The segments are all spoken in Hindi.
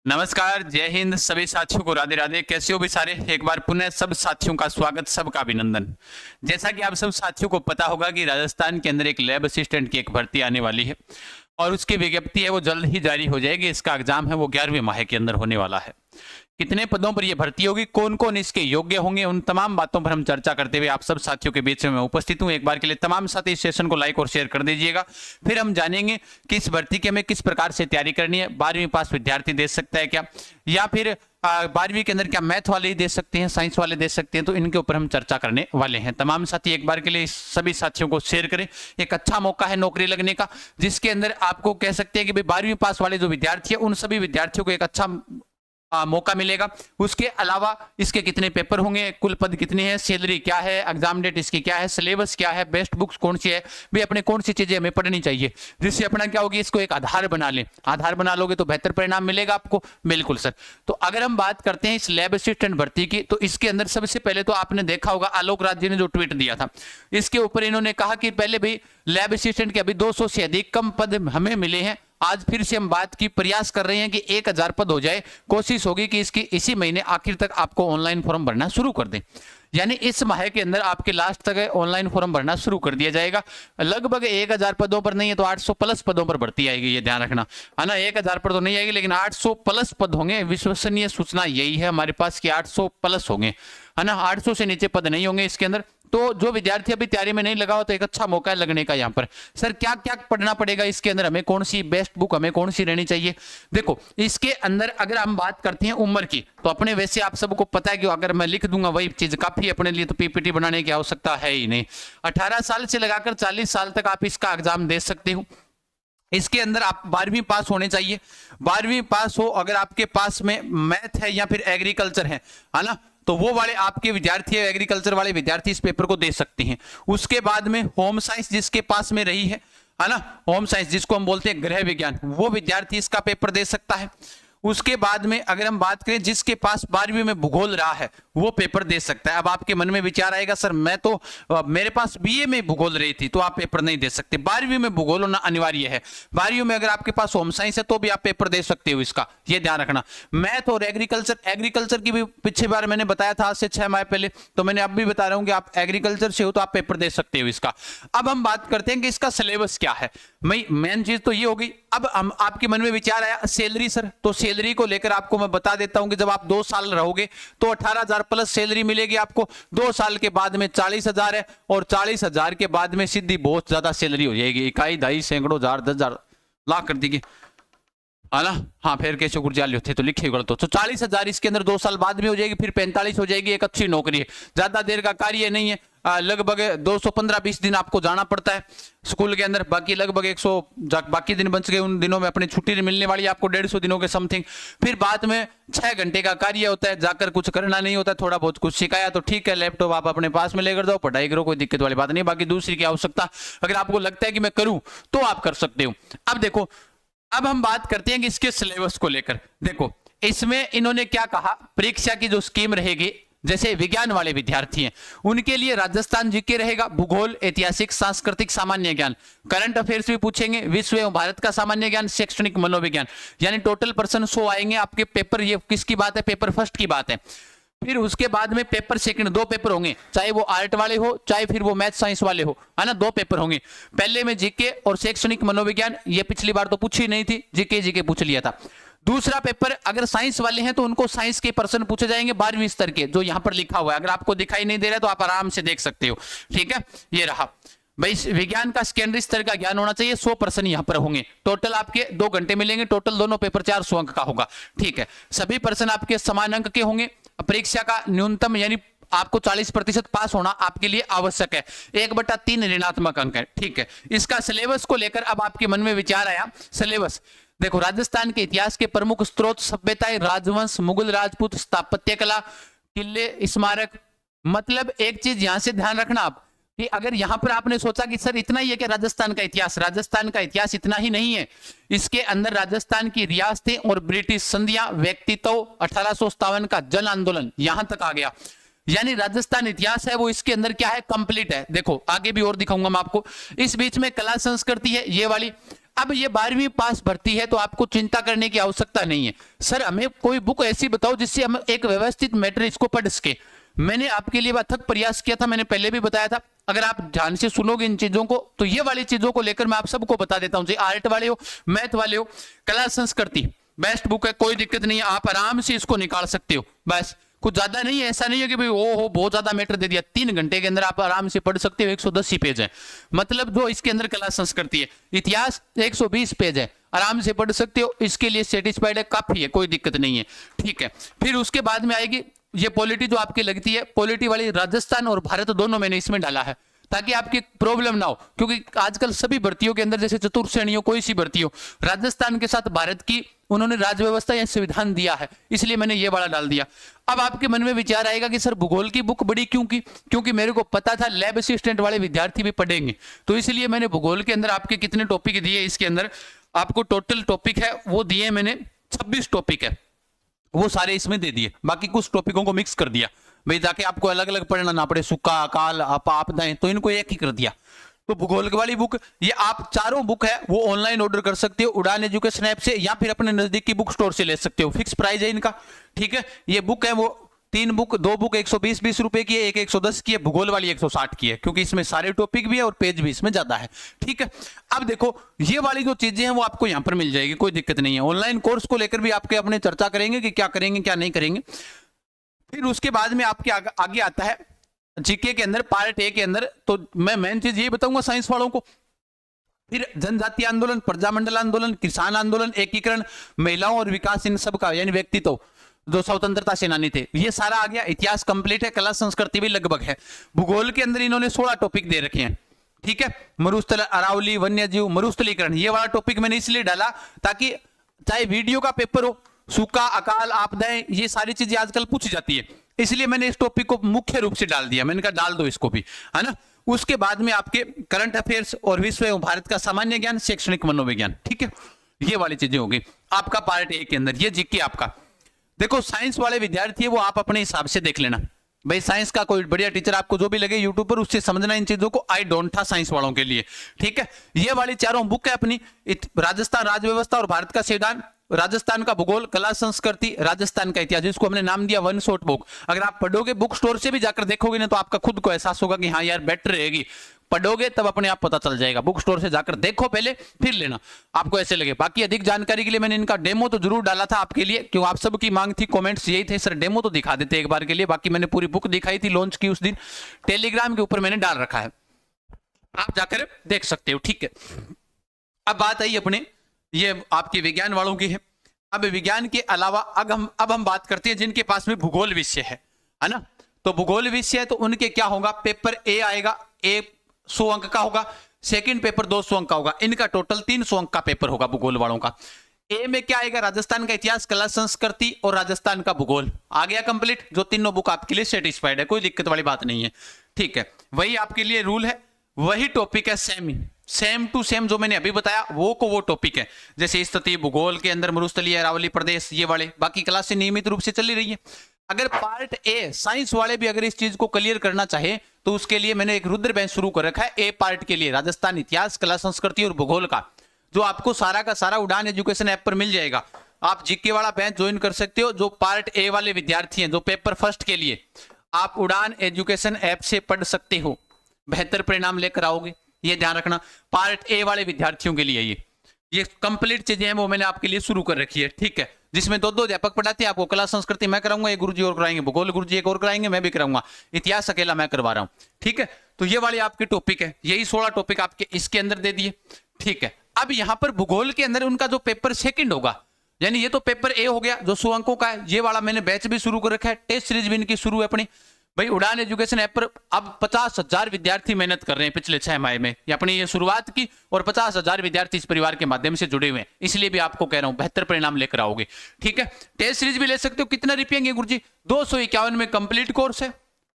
नमस्कार, जय हिंद सभी साथियों को राधे राधे। कैसे हो भी सारे? एक बार पुनः सब साथियों का स्वागत, सबका अभिनंदन। जैसा कि आप सब साथियों को पता होगा कि राजस्थान के अंदर एक लैब असिस्टेंट की एक भर्ती आने वाली है और उसकी विज्ञप्ति है वो जल्द ही जारी हो जाएगी। इसका एग्जाम है वो 11वें माह के अंदर होने वाला है। कितने पदों पर यह भर्ती होगी, कौन कौन इसके योग्य होंगे, उन तमाम बातों पर हम चर्चा करते हुए आप सब साथियों के बीच में मैं उपस्थित हूं। एक बार के लिए तमाम साथी इस सेशन को लाइक और शेयर कर दीजिएगा। फिर हम जानेंगे कि इस भर्ती की हमें किस प्रकार से तैयारी करनी है। 12वीं पास विद्यार्थी दे सकता है क्या, या फिर 12वीं के अंदर क्या मैथ वाले ही दे सकते हैं, साइंस वाले दे सकते हैं, तो इनके ऊपर हम चर्चा करने वाले हैं। तमाम साथी एक बार के लिए सभी साथियों को शेयर करें। एक अच्छा मौका है नौकरी लगने का, जिसके अंदर आपको कह सकते हैं कि भाई 12वीं पास वाले जो विद्यार्थी है उन सभी विद्यार्थियों को एक अच्छा मौका मिलेगा। उसके अलावा इसके कितने पेपर होंगे, कुल पद कितने हैं, सैलरी क्या है, एग्जाम डेट इसकी क्या है, सिलेबस क्या है, बेस्ट बुक्स कौन सी है, भी अपने कौन सी चीजें हमें पढ़नी चाहिए, जिससे अपना क्या होगी, इसको एक आधार बना लें। आधार बना लोगे तो बेहतर परिणाम मिलेगा आपको। बिल्कुल सर। तो अगर हम बात करते हैं इस लैब असिस्टेंट भर्ती की, तो इसके अंदर सबसे पहले तो आपने देखा होगा आलोक राज जी ने जो ट्वीट दिया था, इसके ऊपर इन्होंने कहा कि पहले भी लैब असिस्टेंट के अभी 200 से अधिक कम पद हमें मिले हैं। आज फिर से हम बात की प्रयास कर रहे हैं कि 1000 पद हो जाए। कोशिश होगी कि इसकी इसी महीने आखिर तक आपको ऑनलाइन फॉर्म भरना शुरू कर दें, यानी इस माह के अंदर आपके लास्ट तक ऑनलाइन फॉर्म भरना शुरू कर दिया जाएगा। लगभग 1000 पदों पर नहीं है तो 800 प्लस पदों पर भर्ती आएगी, ये ध्यान रखना है ना। 1000 पर तो नहीं आएगी, लेकिन 800 प्लस पद होंगे। विश्वसनीय सूचना यही है हमारे पास कि 800 प्लस होंगे, है ना। 800 से नीचे पद नहीं होंगे इसके अंदर। तो जो विद्यार्थी अभी तैयारी में नहीं लगा हो तो एक अच्छा मौका है लगने का। यहाँ पर सर क्या क्या पढ़ना पड़ेगा इसके अंदर, हमें कौन सी बेस्ट बुक हमें कौन सी रहनी चाहिए। देखो इसके अंदर अगर हम बात करते हैं उम्र की, तो अपने वैसे आप सबको पता है कि अगर मैं लिख दूंगा वही चीज काफी अपने लिए, तो पीपीटी बनाने की आवश्यकता है ही नहीं। 18 साल से लगाकर 40 साल तक आप इसका एग्जाम दे सकते हो। इसके अंदर आप 12वीं पास होने चाहिए। 12वीं पास हो, अगर आपके पास में मैथ है या फिर एग्रीकल्चर है ना, तो वो वाले आपके विद्यार्थी, एग्रीकल्चर वाले विद्यार्थी इस पेपर को दे सकते हैं। उसके बाद में होम साइंस जिसके पास में रही है ना, होम साइंस जिसको हम बोलते हैं गृह विज्ञान, वो विद्यार्थी इसका पेपर दे सकता है। उसके बाद में अगर हम बात करें जिसके पास 12वीं में भूगोल रहा है वो पेपर दे सकता है। अब आपके मन में विचार आएगा सर मैं तो मेरे पास बीए में भूगोल रही थी तो आप पेपर नहीं दे सकते। 12वीं में भूगोल होना अनिवार्य है। 12वीं में अगर आपके पास होम साइंस है तो भी आप पेपर दे सकते हो, इसका ये ध्यान रखना। मैथ और एग्रीकल्चर की भी पिछली बार मैंने बताया था आज से 6 माह पहले, तो मैंने अब भी बता रहा हूं कि आप एग्रीकल्चर से हो तो आप पेपर दे सकते हो इसका। अब हम बात करते हैं कि इसका सिलेबस क्या है। मेन चीज तो ये होगी। अब हम आपके मन में विचार आया सैलरी सर, तो सैलरी को लेकर आपको मैं बता देता हूं कि जब आप 2 साल रहोगे तो 18,000 प्लस सैलरी मिलेगी आपको। 2 साल के बाद में 40,000 है, और 40,000 के बाद में सीधी बहुत ज्यादा सैलरी हो जाएगी। इकाई, दहाई, सैकड़ों, हजार, 10,000 लाख कर देगी, है ना। हाँ फिर कैसे गुरजाली होते तो लिखे गलत हो। तो 40,000 इसके अंदर 2 साल बाद में हो जाएगी, फिर 45 हो जाएगी। एक अच्छी नौकरी है, ज्यादा देर का कार्य नहीं है। लगभग 215-20 दिन आपको जाना पड़ता है स्कूल के अंदर। बाकी लगभग 100 बाकी दिन बच गए, उन दिनों में अपनी छुट्टी मिलने वाली है आपको 150 दिनों के समथिंग। फिर बाद में 6 घंटे का कार्य होता है, जाकर कुछ करना नहीं होता, थोड़ा बहुत कुछ सिखाया तो ठीक है, लैपटॉप आप अपने पास में लेकर जाओ, पढ़ाई करो, कोई दिक्कत वाली बात नहीं। बाकी दूसरी की आवश्यकता अगर आपको लगता है कि मैं करूं तो आप कर सकते हो। अब देखो, अब हम बात करते हैं कि इसके सिलेबस को लेकर। देखो इसमें इन्होंने क्या कहा, परीक्षा की जो स्कीम रहेगी, जैसे विज्ञान वाले विद्यार्थी हैं उनके लिए राजस्थान जीके रहेगा, भूगोल, ऐतिहासिक, सांस्कृतिक, सामान्य ज्ञान, करंट अफेयर्स भी पूछेंगे, विश्व एवं भारत का सामान्य ज्ञान, शैक्षणिक, मनोविज्ञान, यानी टोटल पर्सन 100 आएंगे आपके पेपर। ये किसकी बात है, पेपर फर्स्ट की बात है। फिर उसके बाद में पेपर सेकंड, 2 पेपर होंगे, चाहे वो आर्ट वाले हो चाहे फिर वो मैथ साइंस वाले हो, है ना। 2 पेपर होंगे। पहले में जीके और शैक्षणिक, मनोविज्ञान, ये पिछली बार तो पूछी नहीं थी, जीके पूछ लिया था। दूसरा पेपर अगर साइंस वाले हैं तो उनको साइंस के प्रश्न पूछे जाएंगे 12वीं स्तर के, जो यहां पर लिखा हुआ है। अगर आपको दिखाई नहीं दे रहा है तो आप आराम से देख सकते हो, ठीक है। ये रहा भाई, विज्ञान का सेकेंडरी स्तर का ज्ञान होना चाहिए। 100% यहां पर होंगे। टोटल आपके 2 घंटे मिलेंगे, टोटल दोनों पेपर 400 अंक का होगा, ठीक है। सभी प्रश्न आपके समान अंक के होंगे। परीक्षा का न्यूनतम यानी आपको 40% पास होना आपके लिए आवश्यक है। 1/3 ऋणात्मक अंक है, ठीक है। इसका सिलेबस को लेकर अब आपके मन में विचार आया। सिलेबस देखो, राजस्थान के इतिहास के प्रमुख स्रोत, सभ्यताएं, राजवंश, मुगल राजपूत, स्थापत्य कला, किले, स्मारक। मतलब एक चीज यहां से ध्यान रखना आप कि अगर यहां पर आपने सोचा कि सर इतना ही है कि राजस्थान का इतिहास, राजस्थान का इतिहास इतना ही नहीं है। इसके अंदर राजस्थान की रियासतें और ब्रिटिश संधियां, व्यक्तित्व, 1857 का जन आंदोलन यहां तक आ गया। यानी राजस्थान इतिहास है वो इसके अंदर क्या है, कंप्लीट है। देखो आगे भी और दिखाऊंगा मैं आपको। इस बीच में कला संस्कृति है ये वाली, अब ये 12वीं पास भर्ती है तो आपको चिंता करने की आवश्यकता नहीं है। सर हमें कोई बुक ऐसी बताओ जिससे हम एक व्यवस्थित मैटर इसको पढ़ सके। मैंने आपके लिए अथक प्रयास किया था, मैंने पहले भी बताया था। अगर आप ध्यान से सुनोगे इन चीजों को तो ये वाली चीजों को लेकर मैं आप सबको बता देता हूं। आर्ट वाले हो, मैथ वाले हो, कला संस्कृति बेस्ट बुक है, कोई दिक्कत नहीं है, आप आराम से इसको निकाल सकते हो। बस कुछ ज्यादा नहीं है, ऐसा नहीं है कि भाई ओ बहुत ज्यादा मैटर दे दिया। 3 घंटे के अंदर आप आराम से पढ़ सकते हो। 110 ही पेज है, मतलब जो इसके अंदर कला संस्कृति है। इतिहास 120 पेज है, आराम से पढ़ सकते हो। इसके लिए सेटिस्फाइड है, काफी है, कोई दिक्कत नहीं है। ठीक है, फिर उसके बाद में आएगी ये पॉलिटी जो आपकी लगती है, पॉलिटी वाली राजस्थान और भारत दोनों मैंने इसमें डाला है ताकि आपकी प्रॉब्लम ना हो। क्योंकि आजकल सभी भर्तियों के अंदर जैसे चतुर्थ श्रेणी हो, कोई सी भर्ती हो, राजस्थान के साथ भारत की उन्होंने राज्य व्यवस्था या संविधान दिया है, इसलिए मैंने ये वाला डाल दिया। अब आपके मन में विचार आएगा कि सर भूगोल की बुक बड़ी क्यों की? क्योंकि मेरे को पता था लैब असिस्टेंट वाले विद्यार्थी भी पढ़ेंगे, तो इसलिए मैंने भूगोल के अंदर आपके कितने टॉपिक दिए, इसके अंदर आपको टोटल टॉपिक है वो दिए मैंने 26 टॉपिक है, वो सारे इसमें दे दिए। बाकी कुछ टॉपिकों को मिक्स कर दिया भाई, ताकि आपको अलग अलग पढ़ना ना पड़े, सुक्का अकाल आपदाएं, तो इनको एक ही कर दिया। तो भूगोल वाली बुक ये आप चारों बुक है वो ऑनलाइन ऑर्डर कर सकते हो उड़ान एजुकेशन ऐप से, या फिर अपने नजदीक की बुक स्टोर से ले सकते हो। फिक्स प्राइस है इनका। ठीक है, ये बुक है वो 3 बुक, 2 बुक 120 रुपए की है, एक 110 की है, भूगोल वाली 160 की है, क्योंकि इसमें सारे टॉपिक भी है और पेज भी इसमें ज्यादा है। ठीक है, अब देखो ये वाली जो चीजें हैं वो आपको यहां पर मिल जाएगी, कोई दिक्कत नहीं है। ऑनलाइन कोर्स को लेकर भी आपके अपने चर्चा करेंगे कि क्या करेंगे क्या नहीं करेंगे। फिर उसके बाद में आपके आगे आता है जीके के अंदर पार्ट ए के अंदर, तो मैं मेन चीज ये बताऊंगा साइंस वालों को। फिर जनजाति आंदोलन, प्रजामंडल आंदोलन, किसान आंदोलन, एकीकरण, महिलाओं और विकास, इन सब का यानी व्यक्तित्व जो स्वतंत्रता सेनानी थे, ये सारा आ गया। इतिहास कंप्लीट है, कला संस्कृति भी लगभग है। भूगोल के अंदर इन्होंने 16 टॉपिक दे रखे हैं। ठीक है, मरुस्थल, अरावली, वन्यजीव, मरुस्थलीकरण, ये वाला टॉपिक मैंने इसलिए डाला ताकि चाहे वीडियो का पेपर हो, सूखा, अकाल, आपदाएं, ये सारी चीजें आजकल पूछी जाती है, इसलिए मैंने इस टॉपिक को मुख्य रूप से डाल दिया। मैंने कहा डाल दो इसको भी, है ना। उसके बाद में आपके करंट अफेयर्स और विश्व एवं भारत का सामान्य ज्ञान, शैक्षणिक मनोविज्ञान। ठीक है, ये वाली चीजें होगी आपका पार्ट ए के अंदर। ये जीके आपका देखो, साइंस वाले विद्यार्थी है वो आप अपने हिसाब से देख लेना भाई। साइंस का कोई बढ़िया टीचर आपको जो भी लगे यूट्यूब पर, उससे समझना इन चीजों को। आई डोंट था साइंस वालों के लिए। ठीक है, ये वाली चारों बुक है अपनी, राजस्थान राज्य व्यवस्था और भारत का संविधान, राजस्थान का भूगोल, कला संस्कृति, राजस्थान का इतिहास, जिसको हमने नाम दिया वन शॉट बुक। अगर आप पढ़ोगे, बुक स्टोर से भी जाकर देखोगे ना, तो आपका खुद को एहसास होगा कि हाँ यार बेटर रहेगी। पढ़ोगे तब अपने आप पता चल जाएगा। बुक स्टोर से जाकर देखो पहले, फिर लेना, आपको ऐसे लगे। बाकी अधिक जानकारी के लिए मैंने इनका डेमो तो जरूर डाला था आपके लिए, क्यों आप सबकी मांग थी, कमेंट्स यही थे, सर डेमो तो दिखा देते एक बार के लिए। बाकी मैंने पूरी बुक दिखाई थी लॉन्च की उस दिन, टेलीग्राम के ऊपर मैंने डाल रखा है, आप जाकर देख सकते हो। ठीक है, अब बात आई अपने ये आपके विज्ञान वालों की है। अब विज्ञान के अलावा अब हम बात करते हैं जिनके पास में भूगोल विषय है ना। तो भूगोल विषय है तो उनके क्या होगा, पेपर ए आएगा, ए 100 अंक का होगा, सेकंड पेपर 200 अंक का होगा। इनका टोटल 300 अंक का पेपर होगा भूगोल वालों का। ए में क्या आएगा, राजस्थान का इतिहास, कला संस्कृति और राजस्थान का भूगोल आ गया कंप्लीट। जो तीनों बुक आपके लिए सेटिस्फाइड है, कोई दिक्कत वाली बात नहीं है। ठीक है, वही आपके लिए रूल है, वही टॉपिक है, सेम टू सेम जो मैंने अभी बताया वो टॉपिक है। जैसे स्थिति भूगोल के अंदर मरुस्थलीय, अरावली प्रदेश, ये वाले बाकी क्लास से नियमित रूप से चली रही है। अगर पार्ट ए साइंस वाले भी अगर इस चीज को क्लियर करना चाहे तो उसके लिए मैंने एक रुद्र बेंच शुरू कर रखा है ए पार्ट के लिए, राजस्थान इतिहास, कला संस्कृति और भूगोल का, जो आपको सारा का सारा उड़ान एजुकेशन ऐप पर मिल जाएगा। आप जीके वाला बैच ज्वाइन कर सकते हो। जो पार्ट ए वाले विद्यार्थी हैं, जो पेपर फर्स्ट के लिए, आप उड़ान एजुकेशन ऐप से पढ़ सकते हो, बेहतर परिणाम लेकर आओगे, ये ध्यान रखना। पार्ट ए वाले विद्यार्थियों के लिए ये कंप्लीट चीजें हैं वो मैंने आपके लिए शुरू कर रखी है। ठीक है, जिसमें 2 अध्यापक पढ़ाते हैं आपको। कला संस्कृति मैं कराऊंगा, एक गुरुजी और कराएंगे, भूगोल गुरुजी एक और कराएंगे, मैं भी कराऊंगा, इतिहास अकेला मैं करवा रहा हूं। ठीक है, तो ये वाली आपकी टॉपिक है, यही 16 टॉपिक आपके इसके अंदर दे दिए। ठीक है, अब यहां पर भूगोल के अंदर उनका जो पेपर सेकंड होगा, यानी ये तो पेपर ए हो गया जो 100 अंकों का है, ये वाला मैंने बैच भी शुरू कर रखा है, टेस्ट सीरीज भी इनकी शुरू है अपनी। भाई उड़ान एजुकेशन ऐप पर अब 50,000 विद्यार्थी मेहनत कर रहे हैं पिछले 6 माह में, ये अपनी ये शुरुआत की, और 50,000 विद्यार्थी इस परिवार के माध्यम से जुड़े हुए हैं। इसलिए भी आपको कह रहा हूं बेहतर परिणाम लेकर आओगे। ठीक है, टेस्ट सीरीज भी ले सकते हो। कितना रुपये गुरुजी, 251 में कंप्लीट कोर्स है,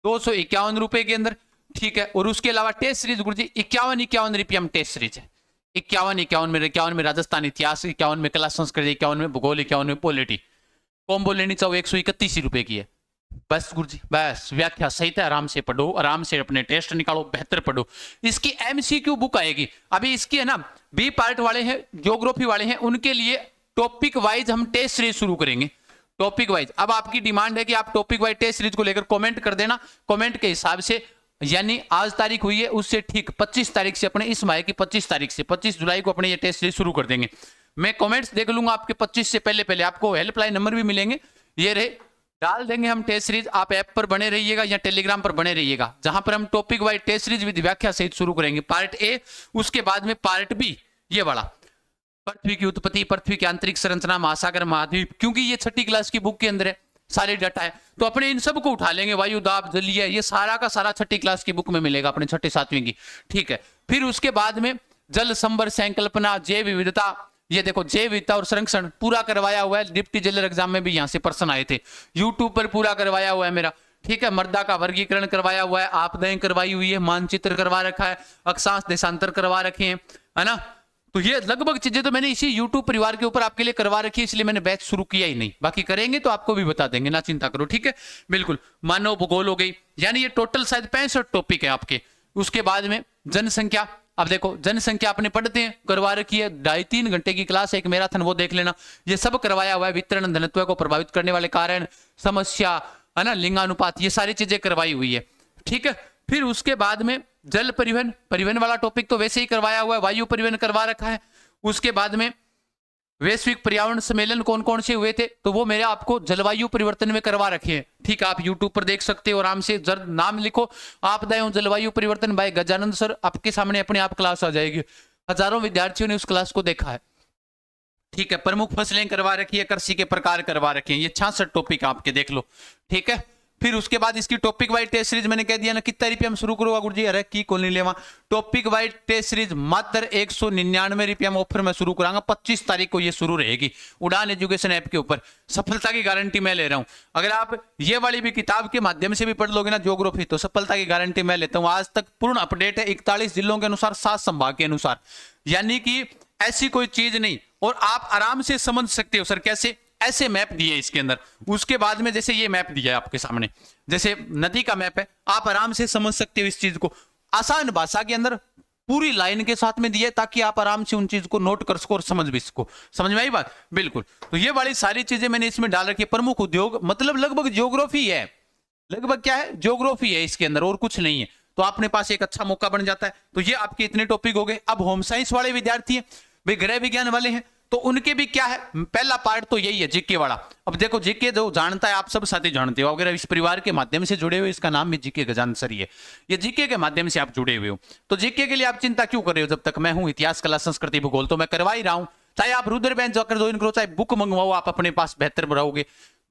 251 रुपए के अंदर। ठीक है, और उसके अलावा टेस्ट सीरीज गुरुजी 51 रुपये में टेस्ट सीरीज है। 51 में राजस्थान इतिहास, 51 में कला संस्कृति, 51 में भूगोल, 51 में पॉलिटी। कॉम्बो लेनी चाहो 131 रुपए की है। बस गुरुजी, बस व्याख्या सहित है, आराम से पढ़ो, आराम से अपने टेस्ट निकालो, बेहतर पढ़ो। इसकी एमसीक्यू बुक आएगी अभी, इसकी है ना बी पार्ट वाले हैं, ज्योग्राफी वाले हैं, उनके लिए टॉपिक वाइज हम टेस्ट सीरीज शुरू करेंगे। टॉपिक वाइज अब आपकी डिमांड है कि आप टॉपिक वाइज टेस्ट सीरीज को लेकर कमेंट कर देना, कमेंट के हिसाब से, यानी आज तारीख हुई है उससे ठीक 25 तारीख से, अपने इस माह की 25 तारीख से 25 जुलाई को अपने ये टेस्ट सीरीज शुरू कर देंगे। मैं कमेंट्स देख लूंगा आपके 25 से पहले पहले, आपको हेल्पलाइन नंबर भी मिलेंगे, ये रहे, डाल देंगे हम टेस्ट सीरीज। आप ऐप पर बने रहिएगा या टेलीग्राम पर बने रहिएगा, जहां पर हम topic wise test series with व्याख्या सहित शुरू करेंगे, पार्ट ए, उसके बाद में पार्ट बी, ये वाला पृथ्वी की उत्पत्ति, पृथ्वी की आंतरिक संरचना, महासागर, महाद्वीप, क्योंकि ये 6ठी क्लास की बुक के अंदर है, सारे डाटा है, तो अपने इन सब को उठा लेंगे, वायु दाब, जलीय, ये सारा का सारा 6ठी क्लास की बुक में मिलेगा, अपने 6ठी 7वीं की, ठीक है। फिर उसके बाद में जल संवर, संकल्पना, जैव विविधता, ये देखो जैव विविधता और संरक्षण पूरा करवाया हुआ है, डिप्टी जेलर एग्जाम में भी यहां से पर्सन आए थे, यूट्यूब पर पूरा करवाया हुआ है मेरा, ठीक है। मृदा का वर्गीकरण करवाया हुआ है, आपदाएं करवाई हुई है, मानचित्र करवा रखा है, अक्षांश देशांतर करवा रखे हैं, है ना। तो ये लगभग चीजें तो मैंने इसी YouTube परिवार के ऊपर आपके लिए करवा रखी है, इसलिए मैंने बैच शुरू किया ही नहीं, बाकी करेंगे तो आपको भी बता देंगे, ना चिंता करो, ठीक है। बिल्कुल, मानव भूगोल हो गई, यानी ये टोटल शायद 65 टॉपिक है आपके। उसके बाद में जनसंख्या, अब देखो जनसंख्या अपने पढ़ते हैं, करवा रखी है, 2.5-3 घंटे की क्लास है, एक मैराथन, वो देख लेना, ये सब करवाया हुआ है। वितरण, घनत्व को प्रभावित करने वाले कारण, समस्या, है ना, लिंगानुपात, ये सारी चीजें करवाई हुई है, ठीक है। फिर उसके बाद में जल परिवहन, परिवहन वाला टॉपिक तो वैसे ही करवाया हुआ है, वायु परिवहन करवा रखा है। उसके बाद में वैश्विक पर्यावरण सम्मेलन कौन कौन से हुए थे, तो वो मेरे आपको जलवायु परिवर्तन में करवा रखे हैं, ठीक है। आप यूट्यूब पर देख सकते हो, आराम से नाम लिखो, आपदा एवं जलवायु परिवर्तन बाय गजानंद सर, आपके सामने अपने आप क्लास आ जाएगी, हजारों विद्यार्थियों ने उस क्लास को देखा है, ठीक है। प्रमुख फसलें करवा रखी है, कृषि के प्रकार करवा रखे हैं, ये 66 टॉपिक आपके देख लो, ठीक है। फिर उसके बाद इसकी टॉपिक वाइज टेस्ट सीरीज मैंने कह दिया ना, कितना रुपया में शुरू करूंगा गुरुजी, अरे की कौन नहीं लेवा, टॉपिक वाइज टेस्ट सीरीज मात्र 199 रुपया में ऑफर में शुरू कराऊंगा, 25 तारीख को ये शुरू रहेगी, उड़ान एजुकेशन ऐप के ऊपर, सफलता की गारंटी मैं ले रहा हूं। अगर आप ये वाली भी किताब के माध्यम से भी पढ़ लोगे ना ज्योग्राफी, तो सफलता की गारंटी मैं लेता हूं। आज तक पूर्ण अपडेट है 41 जिलों के अनुसार, 7 संभाग के अनुसार, यानी कि ऐसी कोई चीज नहीं, और आप आराम से समझ सकते हो सर कैसे, ऐसे मैप दिए इसके अंदर। उसके बाद में जैसे ये मैप दिया है आपके सामने, जैसे नदी का मैप है, आप आराम से समझ सकते हो इस चीज को, आसान भाषा के अंदर पूरी लाइन के साथ में दिया है, ताकि आप आराम से उन चीज को नोट कर सको और समझ भी सको। समझ में आई बात? बिल्कुल। तो ये वाली सारी चीजें मैंने इसमें डाल रखी है। प्रमुख उद्योग मतलब लगभग ज्योग्राफी है, लगभग क्या है, ज्योग्राफी है इसके अंदर, और कुछ नहीं है। तो अपने पास एक अच्छा मौका बन जाता है। तो ये आपके इतने टॉपिक हो गए। अब होम साइंस वाले विद्यार्थी हैं, वे गृह विज्ञान वाले हैं, तो उनके भी क्या है, पहला पार्ट तो यही है जीके वाला। अब देखो जीके जो जानता है, आप सब साथी जानते हो, अगर इस परिवार के माध्यम से जुड़े हुए, इसका नाम भी जीके गजानंद सर ही है, ये जीके के माध्यम से आप जुड़े हुए हो, तो जीके के लिए आप चिंता क्यों कर रहे हो, जब तक मैं हूं, इतिहास, कला, संस्कृति, भूगोल तो मैं करवा ही रहा हूं। चाहे आप रुद्र बैंक जाकर ज्वाइन करो, चाहे बुक मंगवाओ, आप अपने पास बेहतर रहोगे,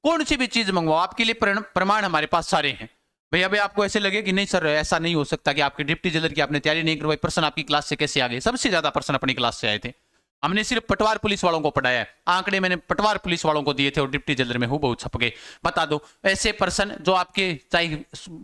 कौन सी भी चीज मंगवाओ, आपके लिए प्रमाण हमारे पास सारे हैं। भैया भाई आपको ऐसे लगे कि नहीं सर ऐसा नहीं हो सकता कि आपके डिप्टी जेलर की आपने तैयारी नहीं करवाई, पर्सन आपकी क्लास से कैसे आ गए, सबसे ज्यादा पर्सन अपनी क्लास से आए थे। हमने सिर्फ पटवार पुलिस वालों को पढ़ाया है, आंकड़े मैंने पटवार पुलिस वालों को दिए थे और डिप्टी जेलर में हूं बहुत छप गए। बता दो ऐसे पर्सन जो आपके, चाहे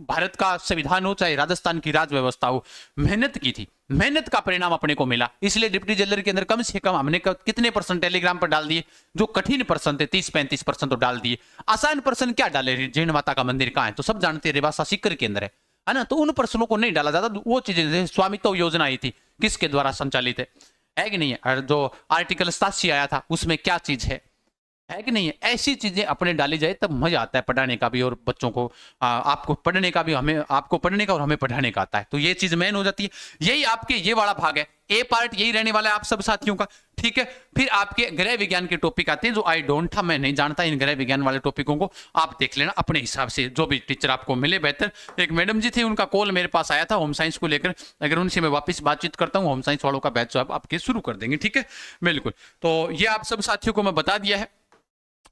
भारत का संविधान हो, चाहे राजस्थान की राज व्यवस्था हो, मेहनत की थी, मेहनत का परिणाम अपने को मिला। इसलिए डिप्टी जेलर के अंदर कम से कम हमने कितने परसेंट टेलीग्राम पर डाल दिए, जो कठिन पर्सन थे 30-35% तो डाल दिए। आसान पर्सन क्या डाले, जैन माता का मंदिर कहाँ है, तो सब जानते हैं, रेवासा सीकर के अंदर है ना, तो उन पर्सनों को नहीं डाला जाता। वो चीजें, स्वामित्व योजना आई थी, किसके द्वारा संचालित है कि नहीं है, और जो आर्टिकल 87 आया था उसमें क्या चीज है कि नहीं है, ऐसी चीजें अपने डाली जाए तब मजा आता है पढ़ाने का भी, और बच्चों को आपको पढ़ने का भी, हमें आपको पढ़ने का और हमें पढ़ाने का आता है, तो ये चीज मेन हो जाती है। यही आपके ये वाला भाग है, ए पार्ट यही रहने वाला है आप सब साथियों का, ठीक है। फिर आपके गृह विज्ञान के टॉपिक आते हैं, जो आई डोंट था, मैं नहीं जानता इन गृह विज्ञान वाले टॉपिकों को, आप देख लेना अपने हिसाब से, जो भी टीचर आपको मिले बेहतर। एक मैडम जी थे, उनका कॉल मेरे पास आया था होम साइंस को लेकर, अगर उनसे मैं वापस बातचीत करता हूँ, होम साइंस वालों का बैच जो आपके शुरू कर देंगे, ठीक है, बिल्कुल। तो ये आप सब साथियों को मैं बता दिया है।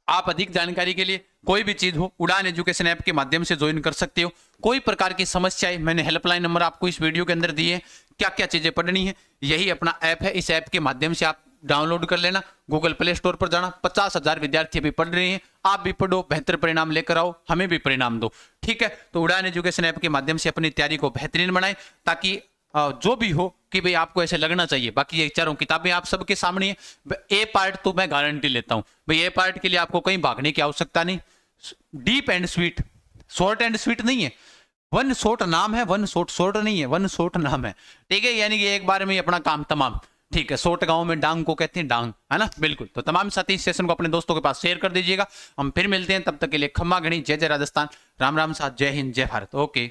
आप अधिक जानकारी के लिए कोई भी चीज हो, उड़ान एजुकेशन ऐप के माध्यम से ज्वाइन कर सकते हो। कोई प्रकार की समस्याएं, मैंने हेल्पलाइन नंबर आपको इस वीडियो के अंदर दिए हैं, क्या क्या चीजें पढ़नी है, यही अपना ऐप है। इस ऐप के माध्यम से आप डाउनलोड कर लेना, गूगल प्ले स्टोर पर जाना, 50,000 विद्यार्थी अभी पढ़ रहे हैं, आप भी पढ़ो, बेहतर परिणाम लेकर आओ, हमें भी परिणाम दो, ठीक है। तो उड़ान एजुकेशन ऐप के माध्यम से अपनी तैयारी को बेहतरीन बनाएं, ताकि जो भी हो कि भाई आपको ऐसे लगना चाहिए। बाकी ये चारों किताबें आप सबके सामने है। ए पार्ट तो मैं गारंटी लेता हूं भाई, ए पार्ट के लिए आपको कहीं भागने की आवश्यकता नहीं, deep and sweet short and sweet नहीं है, वन शॉट नाम है, वन शॉट शॉर्ट नहीं है, वन शॉट नाम है, ठीक है, यानी कि एक बार में ही अपना काम तमाम, ठीक है। शॉर्ट गांव में डांग को कहते हैं, डांग, है ना, बिल्कुल। तो तमाम साथी इस सेशन को अपने दोस्तों के पास शेयर कर दीजिएगा। हम फिर मिलते हैं, तब तक के लिए खम्मा घड़ी, जय जय राजस्थान, राम राम साथ, जय हिंद, जय भारत, ओके।